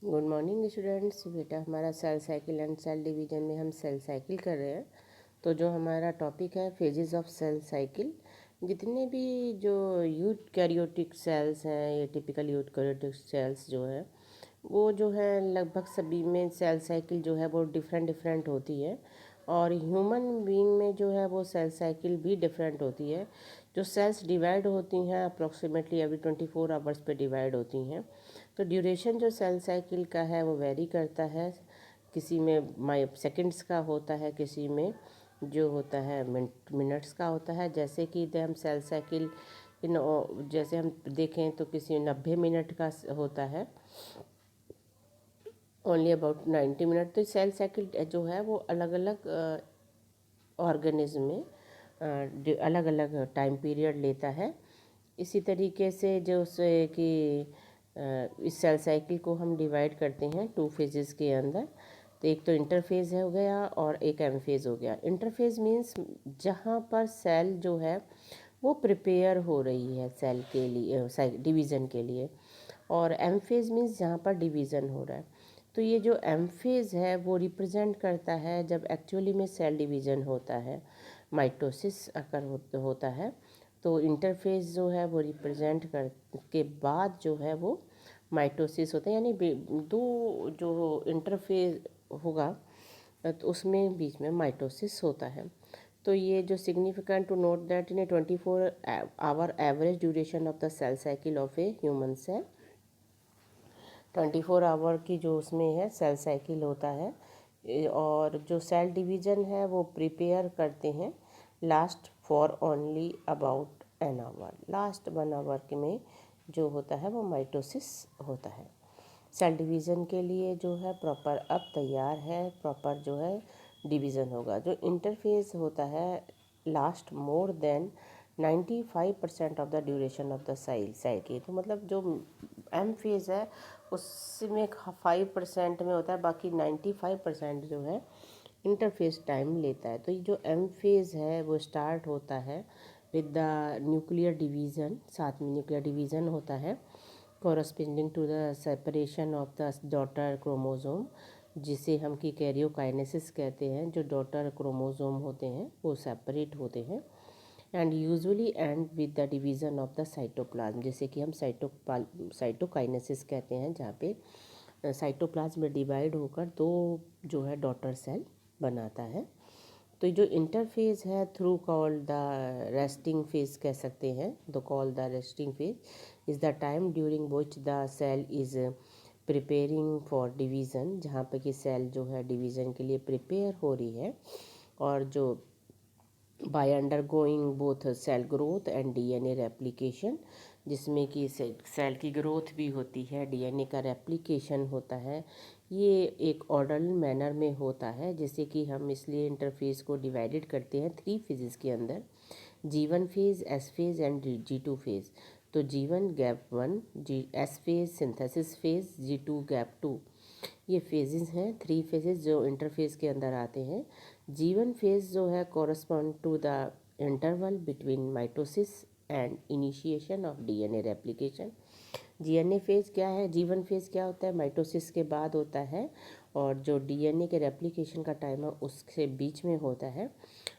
Good morning students. बेटा हमारा cell cycle and cell division में हम सेल साइकिल कर रहे हैं। तो जो हमारा टॉपिक है फेजेस ऑफ सेल साइकिल, जितने भी जो यूकैरियोटिक सेल्स हैं, ये टिपिकल यूकैरियोटिक सेल्स जो है वो जो है लगभग सभी में सेल साइकिल जो है वो डिफरेंट होती है। और ह्यूमन बीइंग में जो है वो सेल साइकिल भी डिफरेंट होती है। जो सेल्स डिवाइड होती हैं अप्रॉक्सीमेटली एवरी 24 आवर्स पे डिवाइड होती हैं। तो ड्यूरेशन जो सेल साइकिल का है वो वेरी करता है। किसी में सेकंड्स का होता है, किसी में जो होता है मिनट्स का होता है। जैसे कि हम सेल साइकिल जैसे हम देखें तो किसी 90 मिनट का होता है, ओनली अबाउट 90 मिनट। तो सेल साइकिल जो है वो अलग अलग ऑर्गेनिज्म में अलग अलग टाइम पीरियड लेता है। इसी तरीके से जो से कि इस सेल साइकिल को हम डिवाइड करते हैं 2 फेजेस के अंदर। तो एक तो इंटरफेज हो गया और एक एम फेज हो गया। इंटरफेज मीन्स जहाँ पर सेल जो है वो प्रिपेयर हो रही है सेल के लिए, डिवीज़न के लिए। और एम फेज मीन्स जहाँ पर डिवीज़न हो रहा है। तो ये जो एम फेज है वो रिप्रेजेंट करता है जब एक्चुअली में सेल डिवीज़न होता है, माइटोसिस अकर होता है। तो इंटरफेज जो है वो रिप्रेजेंट कर के बाद जो है वो माइटोसिस होता है, यानी दो जो इंटरफेज होगा तो उसमें बीच में माइटोसिस होता है। तो ये जो significant to note that in a 24 hour average duration of the cell cycle of a human cell, 24 hour की जो उसमें है सेल साइकिल होता है। और जो सेल डिवीज़न है वो प्रिपेयर करते हैं last for only about an hour. Last 1 hour के में जो होता है वो माइटोसिस होता है। सेल डिवीज़न के लिए जो है प्रॉपर अब तैयार है, प्रॉपर जो है डिवीज़न होगा। जो इंटरफेस होता है last more than 95% of the duration of the cycle. तो मतलब जो एम फेज़ है उसमें 5% में होता है, बाकी 95% जो है इंटरफेस टाइम लेता है। तो ये जो एम फेज़ है वो स्टार्ट होता है विद द न्यूक्लियर डिवीज़न। साथ में न्यूक्लियर डिवीज़न होता है corresponding to the separation of the daughter chromosome, जिसे हम की कैरियोकाइनेसिस कहते हैं। जो डॉटर क्रोमोसोम होते हैं वो सेपरेट होते हैं and usually and with the division of the cytoplasm, जैसे कि हम साइटोकाइनेसिस कहते हैं, जहाँ पे साइटोप्लाज्म में डिवाइड होकर दो जो है डॉटर सेल बनाता है। तो जो इंटरफेज है through called the resting phase कह सकते हैं। The call the resting phase is the time during which the cell is preparing for division, जहाँ पे कि सेल जो है डिवीज़न के लिए प्रिपेयर हो रही है। और जो by undergoing both cell growth and DNA replication, जिसमें कि सेल की ग्रोथ भी होती है, डीएनए का रेप्लिकेशन होता है। ये एक ऑर्डरली मैनर में होता है, जैसे कि हम इसलिए इंटरफेस को डिवाइडेड करते हैं 3 फेजेस के अंदर, G1 phase, S phase and G2 phase. तो G1 gap 1, S phase synthesis phase, G2 gap 2। ये फेजेस हैं, 3 फेजेस जो इंटरफेस के अंदर आते हैं। G1 फेज जो है correspond to the interval between mitosis and initiation of DNA replication. जीएनए फेज़ क्या है, G1 फेज़ क्या होता है, माइटोसिस के बाद होता है। और जो डीएनए के रेप्लिकेशन का टाइम है उसके बीच में होता है।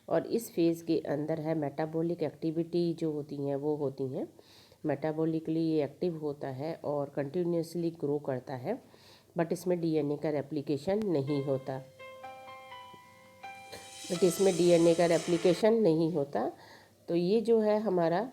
और इस फेज़ के अंदर है मेटाबॉलिक एक्टिविटी जो होती हैं वो होती हैं, मेटाबॉलिकली ये एक्टिव होता है और कंटिन्यूसली ग्रो करता है। बट इसमें डीएनए का रेप्लिकेशन नहीं होता, तो ये जो है हमारा